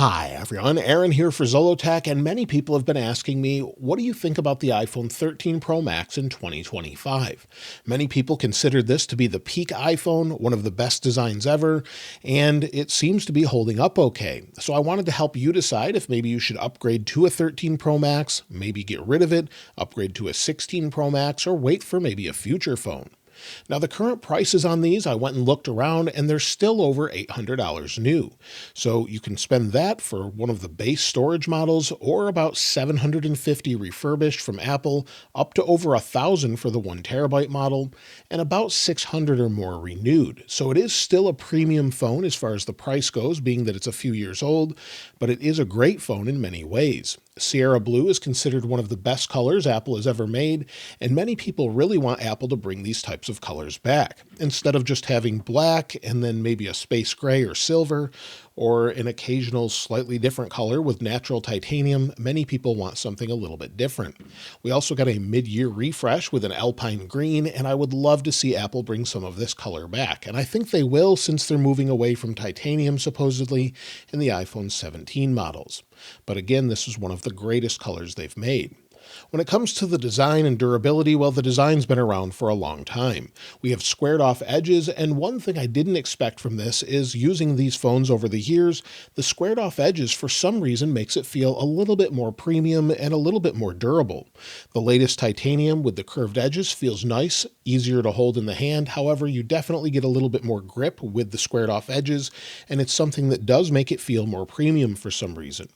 Hi everyone, Aaron here for Zollotech, and many people have been asking me, what do you think about the iPhone 13 Pro Max in 2025? Many people considered this to be the peak iPhone, one of the best designs ever, and it seems to be holding up okay. So I wanted to help you decide if maybe you should upgrade to a 13 Pro Max, maybe get rid of it, upgrade to a 16 Pro Max, or wait for maybe a future phone. Now, the current prices on these, I went and looked around, and they're still over $800 new. So you can spend that for one of the base storage models, or about $750 refurbished from Apple, up to over $1,000 for the 1 TB model, and about $600 or more renewed. So it is still a premium phone as far as the price goes, being that it's a few years old, but it is a great phone in many ways. Sierra Blue is considered one of the best colors Apple has ever made, and many people really want Apple to bring these types of colors back. Instead of just having black and then maybe a space gray or silver, or an occasional slightly different color with natural titanium, many people want something a little bit different. We also got a mid-year refresh with an alpine green, and I would love to see Apple bring some of this color back. And I think they will, since they're moving away from titanium supposedly in the iPhone 17 models. But again, this is one of the greatest colors they've made. When it comes to the design and durability, well, the design's been around for a long time. We have squared off edges, and one thing I didn't expect from this is using these phones over the years, the squared off edges for some reason makes it feel a little bit more premium and a little bit more durable. The latest titanium with the curved edges feels nice, easier to hold in the hand. However, you definitely get a little bit more grip with the squared off edges, and it's something that does make it feel more premium for some reason.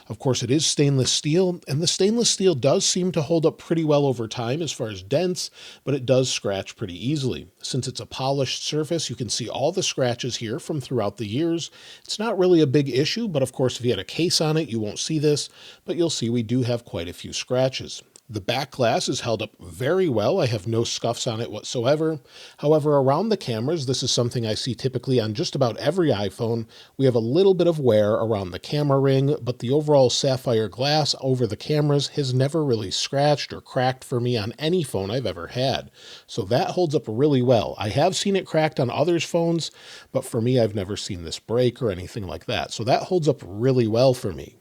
Of course, it is stainless steel, and the stainless steel does seem to hold up pretty well over time as far as dents, but it does scratch pretty easily. Since it's a polished surface, you can see all the scratches here from throughout the years. It's not really a big issue, but of course, if you had a case on it, you won't see this, but you'll see we do have quite a few scratches. The back glass is held up very well. I have no scuffs on it whatsoever. However, around the cameras, this is something I see typically on just about every iPhone. We have a little bit of wear around the camera ring, but the overall sapphire glass over the cameras has never really scratched or cracked for me on any phone I've ever had. So that holds up really well. I have seen it cracked on others' phones, but for me, I've never seen this break or anything like that. So that holds up really well for me.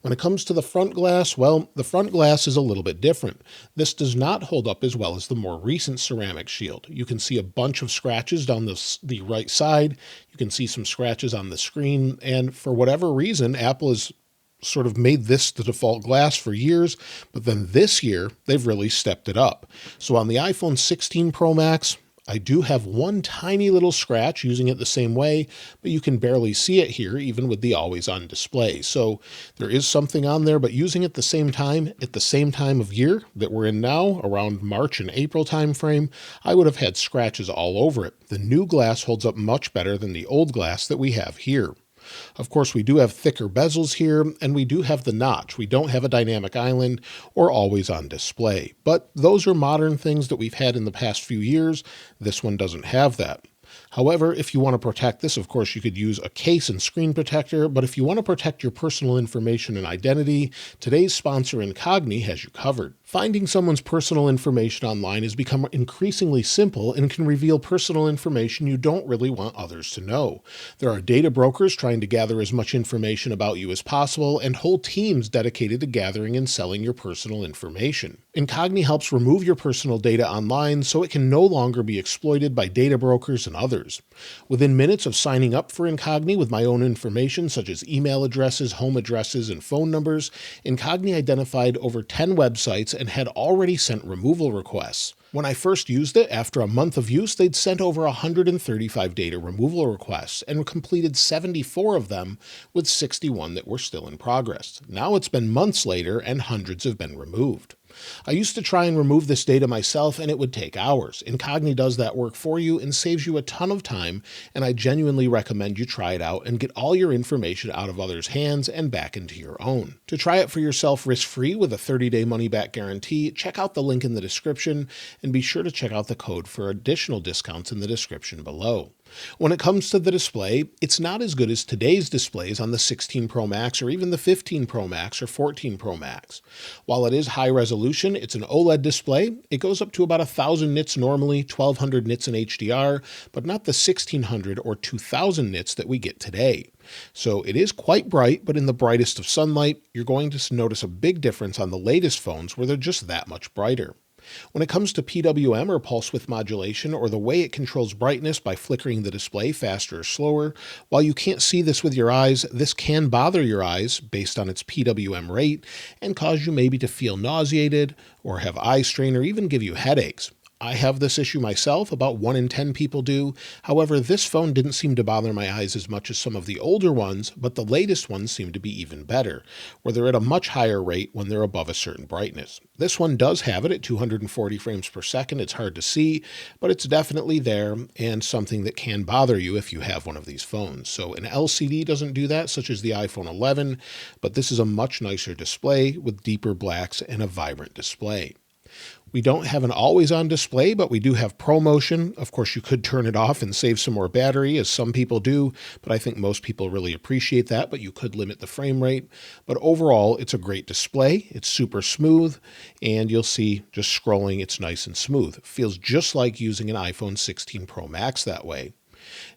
When it comes to the front glass, well, the front glass is a little bit different. This does not hold up as well as the more recent ceramic shield. You can see a bunch of scratches down the right side. You can see some scratches on the screen, and for whatever reason, Apple has sort of made this the default glass for years, but then this year, they've really stepped it up. So on the iPhone 16 Pro Max, I do have one tiny little scratch using it the same way, but you can barely see it here, even with the always-on display. So there is something on there, but using it at the same time of year that we're in now, around March and April timeframe, I would have had scratches all over it. The new glass holds up much better than the old glass that we have here. Of course, we do have thicker bezels here, and we do have the notch. We don't have a dynamic island or always on display, but those are modern things that we've had in the past few years. This one doesn't have that. However, if you want to protect this, of course, you could use a case and screen protector, but if you want to protect your personal information and identity, today's sponsor Incogni has you covered. Finding someone's personal information online has become increasingly simple and can reveal personal information you don't really want others to know. There are data brokers trying to gather as much information about you as possible, and whole teams dedicated to gathering and selling your personal information. Incogni helps remove your personal data online so it can no longer be exploited by data brokers and others. Within minutes of signing up for Incogni with my own information, such as email addresses, home addresses, and phone numbers, Incogni identified over 10 websites and had already sent removal requests. When I first used it, after a month of use, they'd sent over 135 data removal requests and completed 74 of them, with 61 that were still in progress. Now it's been months later and hundreds have been removed. I used to try and remove this data myself, and it would take hours. Incogni does that work for you and saves you a ton of time, and I genuinely recommend you try it out and get all your information out of others' hands and back into your own. To try it for yourself risk-free with a 30-day money-back guarantee, check out the link in the description, and be sure to check out the code for additional discounts in the description below. When it comes to the display, it's not as good as today's displays on the 16 Pro Max or even the 15 Pro Max or 14 Pro Max. While it is high resolution, it's an OLED display. It goes up to about 1000 nits normally, 1200 nits in HDR, but not the 1600 or 2000 nits that we get today. So it is quite bright, but in the brightest of sunlight, you're going to notice a big difference on the latest phones where they're just that much brighter. When it comes to PWM or pulse width modulation, or the way it controls brightness by flickering the display faster or slower, while you can't see this with your eyes, this can bother your eyes based on its PWM rate and cause you maybe to feel nauseated or have eye strain or even give you headaches. I have this issue myself, about 1 in 10 people do. However, this phone didn't seem to bother my eyes as much as some of the older ones, but the latest ones seem to be even better, where they're at a much higher rate when they're above a certain brightness. This one does have it at 240 frames per second. It's hard to see, but it's definitely there and something that can bother you if you have one of these phones. So an LCD doesn't do that, such as the iPhone 11, but this is a much nicer display with deeper blacks and a vibrant display. We don't have an always-on display, but we do have ProMotion. Of course, you could turn it off and save some more battery, as some people do, but I think most people really appreciate that, but you could limit the frame rate. But overall, it's a great display. It's super smooth, and you'll see just scrolling, it's nice and smooth. It feels just like using an iPhone 16 Pro Max that way.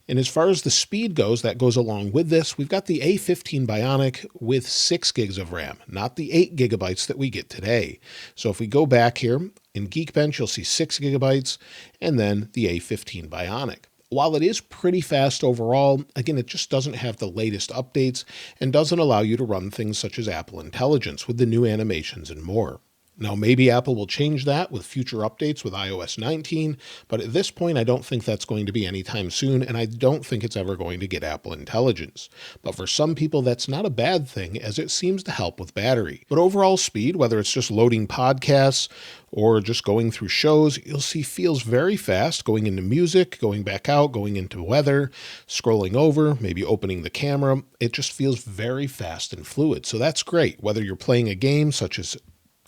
And as far as the speed goes, that goes along with this. We've got the A15 Bionic with 6 gigs of RAM, not the 8 gigabytes that we get today. So if we go back here in Geekbench, you'll see 6 gigabytes and then the A15 Bionic. While it is pretty fast overall, again, it just doesn't have the latest updates and doesn't allow you to run things such as Apple Intelligence with the new animations and more. Now, maybe Apple will change that with future updates with iOS 19, but at this point, I don't think that's going to be anytime soon, and I don't think it's ever going to get Apple Intelligence. But for some people, that's not a bad thing, as it seems to help with battery. But overall speed, whether it's just loading podcasts or just going through shows, you'll see feels very fast, going into music, going back out, going into weather, scrolling over, maybe opening the camera. It just feels very fast and fluid. So that's great, whether you're playing a game such as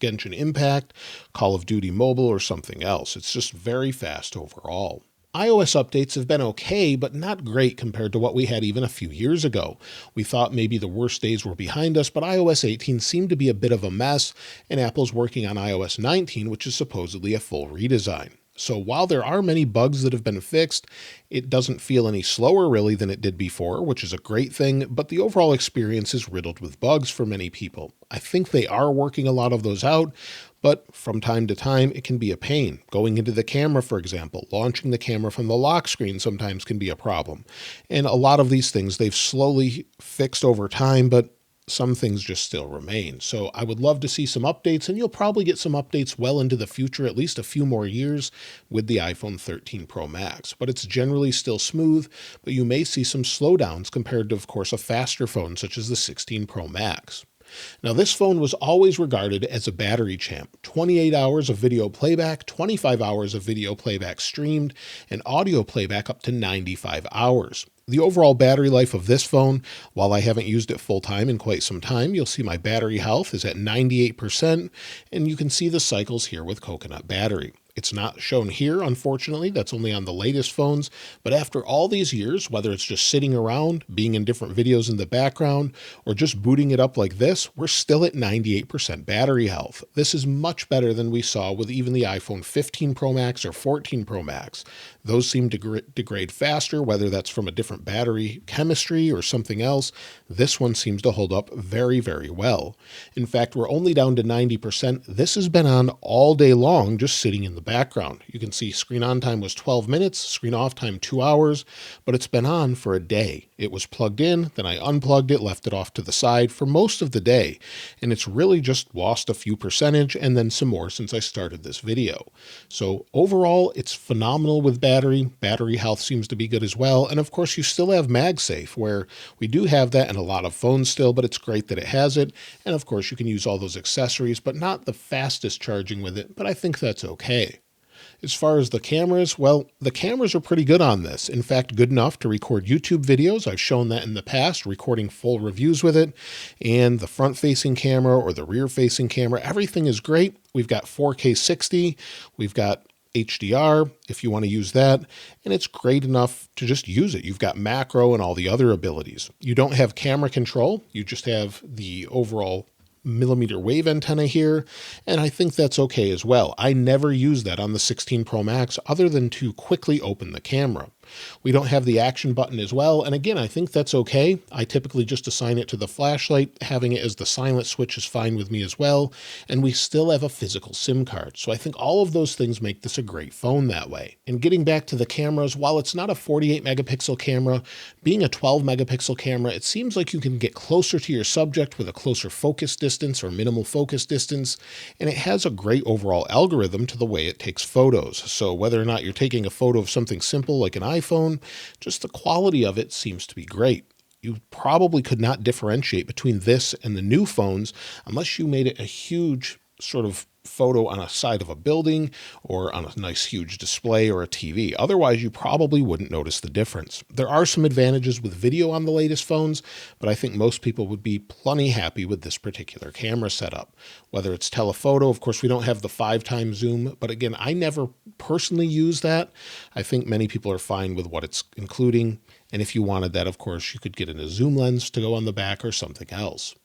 Genshin Impact, Call of Duty Mobile, or something else. It's just very fast overall. iOS updates have been okay, but not great compared to what we had even a few years ago. We thought maybe the worst days were behind us, but iOS 18 seemed to be a bit of a mess, and Apple's working on iOS 19, which is supposedly a full redesign. So while there are many bugs that have been fixed, it doesn't feel any slower really than it did before, which is a great thing, but the overall experience is riddled with bugs for many people. I think they are working a lot of those out, but from time to time, it can be a pain. Going into the camera, for example, launching the camera from the lock screen sometimes can be a problem. And a lot of these things they've slowly fixed over time, but some things just still remain. So I would love to see some updates, and you'll probably get some updates well into the future, at least a few more years with the iPhone 13 Pro Max. But it's generally still smooth, but you may see some slowdowns compared to, of course, a faster phone such as the 16 Pro Max. Now, this phone was always regarded as a battery champ. 28 hours of video playback, 25 hours of video playback streamed, and audio playback up to 95 hours. The overall battery life of this phone, while I haven't used it full time in quite some time, you'll see my battery health is at 98%, and you can see the cycles here with coconut battery. It's not shown here, unfortunately. That's only on the latest phones. But after all these years, whether it's just sitting around, being in different videos in the background, or just booting it up like this, we're still at 98% battery health. This is much better than we saw with even the iPhone 15 Pro Max or 14 Pro Max. Those seem to degrade faster, whether that's from a different battery chemistry or something else. This one seems to hold up very, very well. In fact, we're only down to 90%. This has been on all day long, just sitting in the background. You can see screen on time was 12 minutes, screen off time 2 hours, but it's been on for a day. It was plugged in, then I unplugged it, left it off to the side for most of the day, and it's really just lost a few percentage and then some more since I started this video. So overall, it's phenomenal with battery. Battery health seems to be good as well, and of course you still have MagSafe, where we do have that in a lot of phones still, but it's great that it has it, and of course you can use all those accessories, but not the fastest charging with it, but I think that's okay. As far as the cameras, well, the cameras are pretty good on this. In fact, good enough to record YouTube videos. I've shown that in the past, recording full reviews with it. And the front-facing camera or the rear-facing camera, everything is great. We've got 4K 60. We've got HDR if you want to use that, and it's great enough to just use it. You've got macro and all the other abilities. You don't have camera control, you just have the overall millimeter wave antenna here, and I think that's okay as well. I never use that on the 16 Pro Max other than to quickly open the camera. We don't have the action button as well, and again, I think that's okay. I typically just assign it to the flashlight. Having it as the silent switch is fine with me as well, and we still have a physical SIM card. So I think all of those things make this a great phone that way. And getting back to the cameras, while it's not a 48 megapixel camera, being a 12 megapixel camera, it seems like you can get closer to your subject with a closer focus distance or minimal focus distance, and it has a great overall algorithm to the way it takes photos. So whether or not you're taking a photo of something simple like an iPhone, just the quality of it seems to be great. You probably could not differentiate between this and the new phones unless you made it a huge sort of photo on a side of a building or on a nice huge display or a TV. Otherwise, you probably wouldn't notice the difference. There are some advantages with video on the latest phones, but I think most people would be plenty happy with this particular camera setup. Whether it's telephoto, of course, we don't have the 5x zoom, but again, I never personally use that. I think many people are fine with what it's including. And if you wanted that, of course, you could get in a zoom lens to go on the back or something else.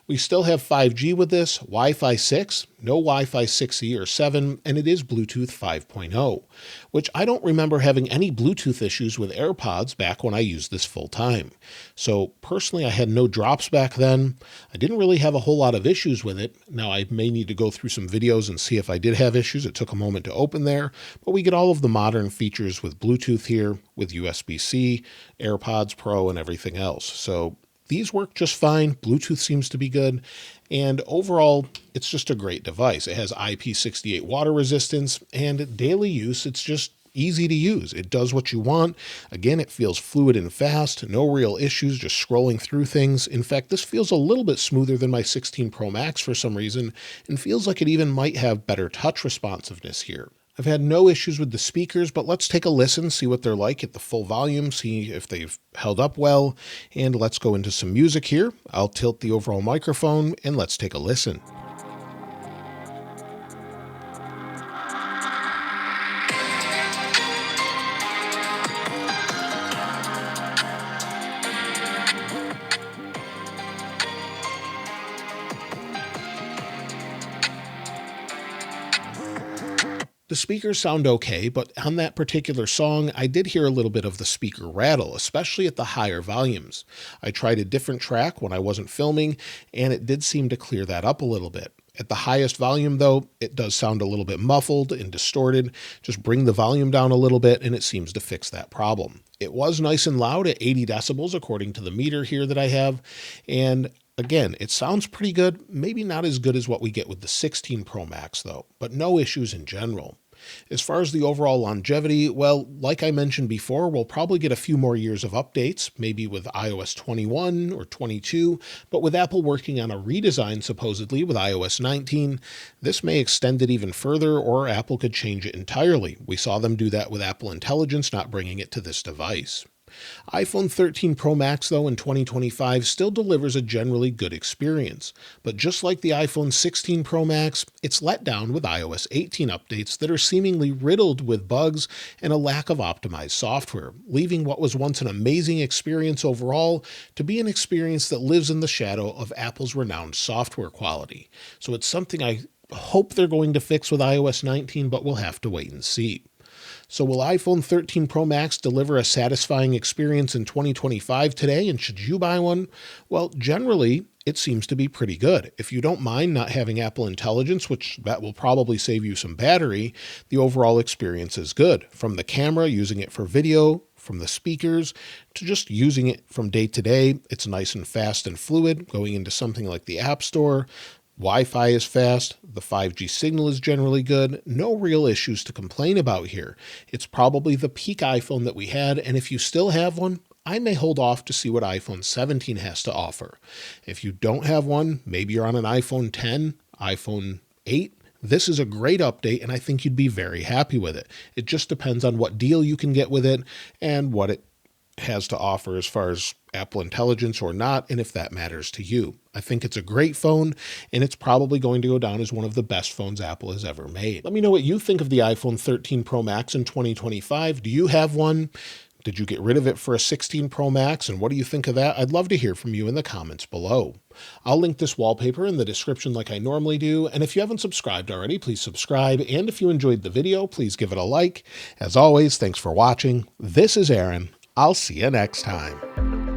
We still have 5G with this, Wi-Fi 6, no Wi-Fi 6E or 7, and it is Bluetooth 5.0, which I don't remember having any Bluetooth issues with AirPods back when I used this full time. So personally, I had no drops back then. I didn't really have a whole lot of issues with it. Now, I may need to go through some videos and see if I did have issues. It took a moment to open there, but we get all of the modern features with Bluetooth here, with USB-C, AirPods Pro, and everything else. So these work just fine. Bluetooth seems to be good. And overall, it's just a great device. It has IP68 water resistance, and daily use, it's just easy to use. It does what you want. Again, it feels fluid and fast. No real issues, just scrolling through things. In fact, this feels a little bit smoother than my 16 Pro Max for some reason, and feels like it even might have better touch responsiveness here. I've had no issues with the speakers, but let's take a listen, see what they're like at the full volume, see if they've held up well, and let's go into some music here. I'll tilt the overall microphone, and let's take a listen. The speakers sound okay, but on that particular song, I did hear a little bit of the speaker rattle, especially at the higher volumes. I tried a different track when I wasn't filming, and it did seem to clear that up a little bit. At the highest volume, though, it does sound a little bit muffled and distorted. Just bring the volume down a little bit, and it seems to fix that problem. It was nice and loud at 80 decibels, according to the meter here that I have, and again, it sounds pretty good, maybe not as good as what we get with the 16 Pro Max though, but no issues in general. As far as the overall longevity, well, like I mentioned before, we'll probably get a few more years of updates, maybe with iOS 21 or 22, but with Apple working on a redesign supposedly with iOS 19, this may extend it even further, or Apple could change it entirely. We saw them do that with Apple Intelligence, not bringing it to this device. iPhone 13 Pro Max, though, in 2025 still delivers a generally good experience. But just like the iPhone 16 Pro Max, it's let down with iOS 18 updates that are seemingly riddled with bugs and a lack of optimized software, leaving what was once an amazing experience overall to be an experience that lives in the shadow of Apple's renowned software quality. So it's something I hope they're going to fix with iOS 19, but we'll have to wait and see. So will iPhone 13 Pro Max deliver a satisfying experience in 2025 today, and should you buy one? Well, generally, it seems to be pretty good. If you don't mind not having Apple Intelligence, which that will probably save you some battery, the overall experience is good. From the camera, using it for video, from the speakers, to just using it from day to day, it's nice and fast and fluid, going into something like the App Store. Wi-Fi is fast, the 5G signal is generally good, no real issues to complain about here. It's probably the peak iPhone that we had, and if you still have one, I may hold off to see what iPhone 17 has to offer. If you don't have one, maybe you're on an iPhone 10, iPhone 8, this is a great update, and I think you'd be very happy with it. It just depends on what deal you can get with it and what it has to offer as far as Apple Intelligence or not, and if that matters to you. I think it's a great phone, and it's probably going to go down as one of the best phones Apple has ever made. Let me know what you think of the iPhone 13 Pro Max in 2025. Do you have one? Did you get rid of it for a 16 Pro Max? And what do you think of that? I'd love to hear from you in the comments below. I'll link this wallpaper in the description like I normally do. And if you haven't subscribed already, please subscribe. And if you enjoyed the video, please give it a like. As always, thanks for watching. This is Aaron. I'll see you next time.